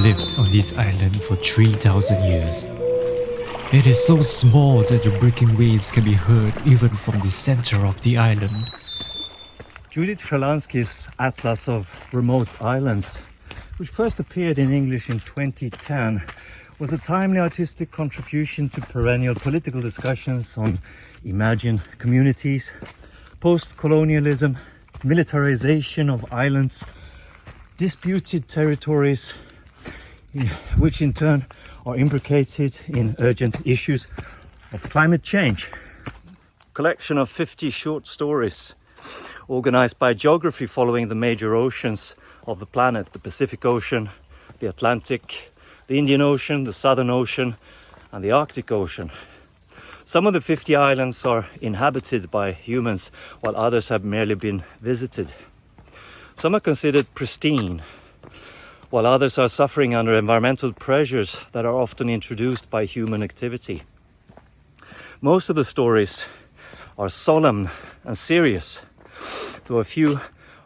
lived on this island for 3,000 years. It is so small that the breaking waves can be heard even from the center of the island. Judith Shalansky's Atlas of Remote Islands, which first appeared in English in 2010, was a timely artistic contribution to perennial political discussions on imagined communities, post-colonialism, militarization of islands, disputed territories, which in turn are imbricated in urgent issues of climate change. Collection of 50 short stories organized by geography following the major oceans of the planet: the Pacific Ocean, the Atlantic, the Indian Ocean, the Southern Ocean, and the Arctic Ocean. Some of the 50 islands are inhabited by humans, while others have merely been visited. Some are considered pristine, while others are suffering under environmental pressures that are often introduced by human activity. Most of the stories are solemn and serious, though a few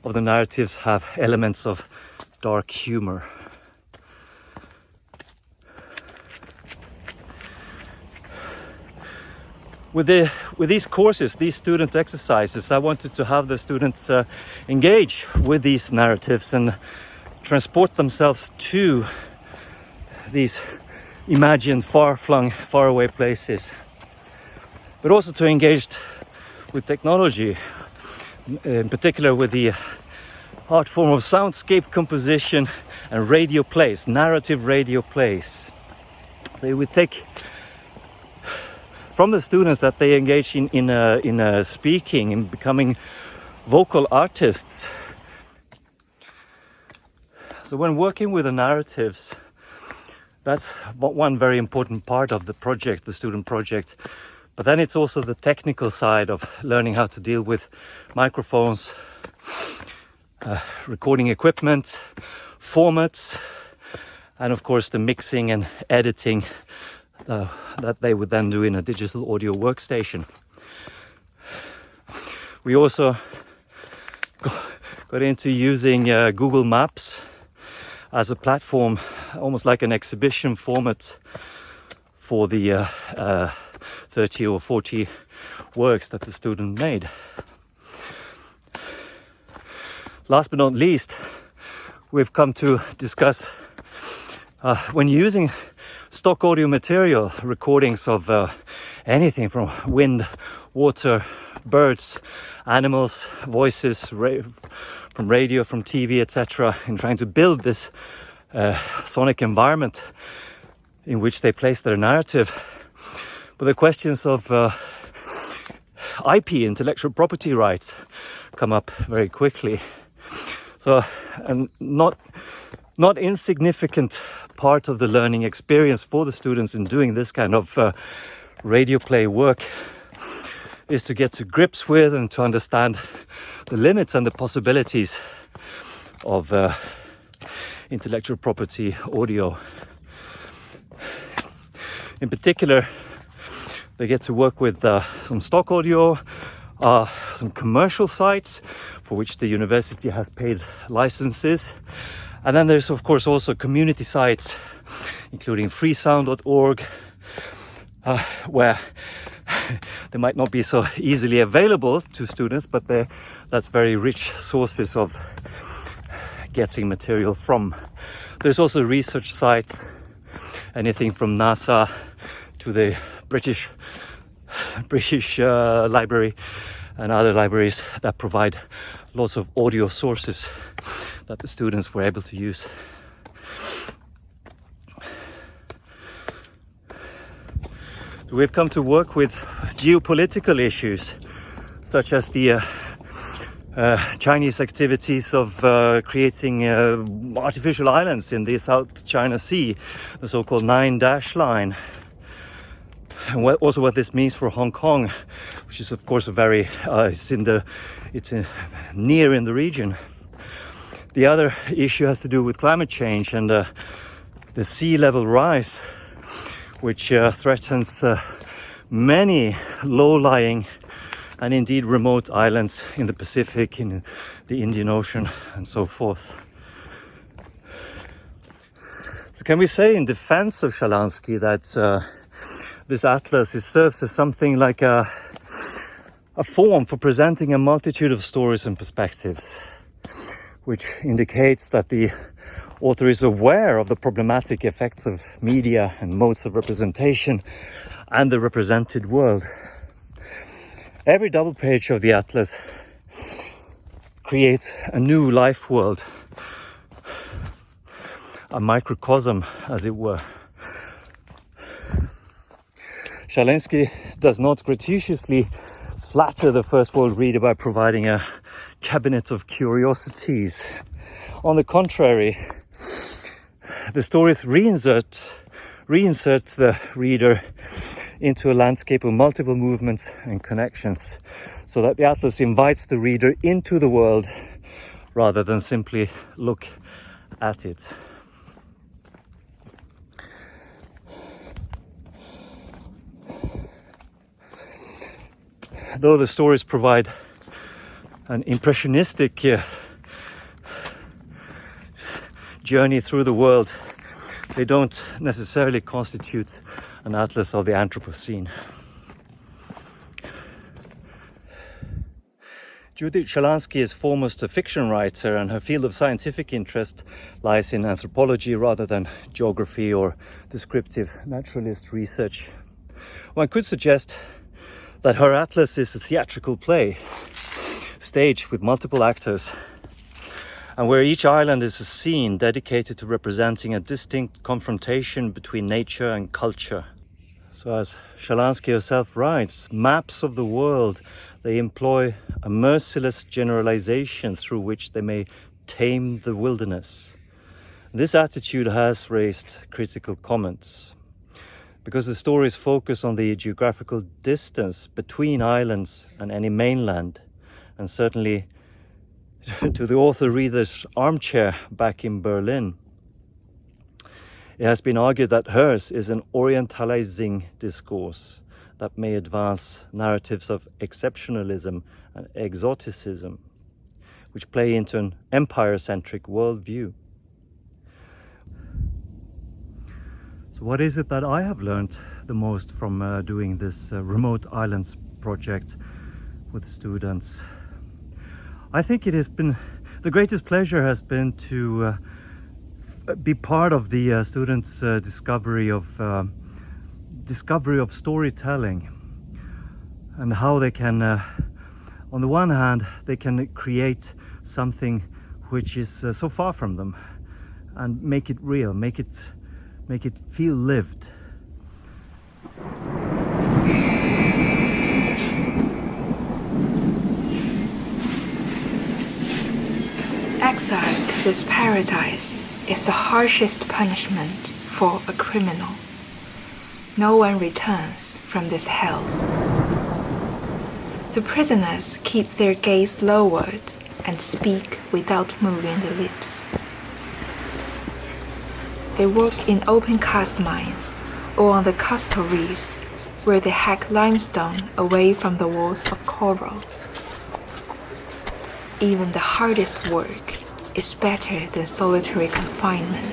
of the narratives have elements of dark humor. With these courses, these student exercises, I wanted to have the students engage with these narratives and transport themselves to these imagined far-flung, faraway places, but also to engage with technology, in particular with the art form of soundscape composition and radio plays, narrative radio plays. They would take from the students that they engage in speaking, in becoming vocal artists. So when working with the narratives, that's one very important part of the project, the student project. But then it's also the technical side of learning how to deal with microphones, recording equipment, formats, and of course the mixing and editing that they would then do in a digital audio workstation. We also got into using Google Maps as a platform, almost like an exhibition format for the 30 or 40 works that the student made. Last but not least, we've come to discuss when using stock audio material, recordings of anything from wind, water, birds, animals, voices, from radio, from TV, etc., in trying to build this sonic environment in which they place their narrative. But the questions of IP, intellectual property rights, come up very quickly. So, and not insignificant part of the learning experience for the students in doing this kind of radio play work is to get to grips with and to understand the limits and the possibilities of intellectual property audio. In particular, they get to work with some stock audio, some commercial sites for which the university has paid licenses. And then there's of course also community sites, including freesound.org, where they might not be so easily available to students, but that's very rich sources of getting material from. There's also research sites, anything from NASA to the British Library and other libraries that provide lots of audio sources that the students were able to use. We've come to work with geopolitical issues, such as the Chinese activities of creating artificial islands in the South China Sea, the so-called Nine Dash Line. And also what this means for Hong Kong, which is of course it's near in the region. The other issue has to do with climate change and the sea level rise, which threatens many low-lying and indeed remote islands in the Pacific, in the Indian Ocean, and so forth. can we say in defense of Shalansky that this atlas serves as something like a form for presenting a multitude of stories and perspectives, which indicates that the author is aware of the problematic effects of media and modes of representation and the represented world. Every double page of the atlas creates a new life world, a microcosm, as it were. Shalansky does not gratuitously flatter the first world reader by providing a cabinet of curiosities. On the contrary, the stories reinsert the reader into a landscape of multiple movements and connections, so that the atlas invites the reader into the world rather than simply look at it. Though the stories provide an impressionistic journey through the world, they don't necessarily constitute an atlas of the Anthropocene. Judith Shalansky is foremost a fiction writer, and her field of scientific interest lies in anthropology rather than geography or descriptive naturalist research. One could suggest that her atlas is a theatrical play, staged with multiple actors, and where each island is a scene dedicated to representing a distinct confrontation between nature and culture. So, as Shalansky herself writes, maps of the world, they employ a merciless generalization through which they may tame the wilderness. This attitude has raised critical comments, because the stories focus on the geographical distance between islands and any mainland, and certainly to the author-reader's armchair back in Berlin. It has been argued that hers is an orientalizing discourse that may advance narratives of exceptionalism and exoticism, which play into an empire-centric worldview. So what is it that I have learned the most from doing this remote islands project with students? I think it has been, the greatest pleasure has been to be part of the students' discovery of storytelling, and how they can, on the one hand, they can create something which is so far from them and make it real, make it feel lived. Exile to this paradise is the harshest punishment for a criminal. No one returns from this hell. The prisoners keep their gaze lowered and speak without moving their lips. They work in open cast mines or on the coastal reefs, where they hack limestone away from the walls of coral. Even the hardest work is better than solitary confinement.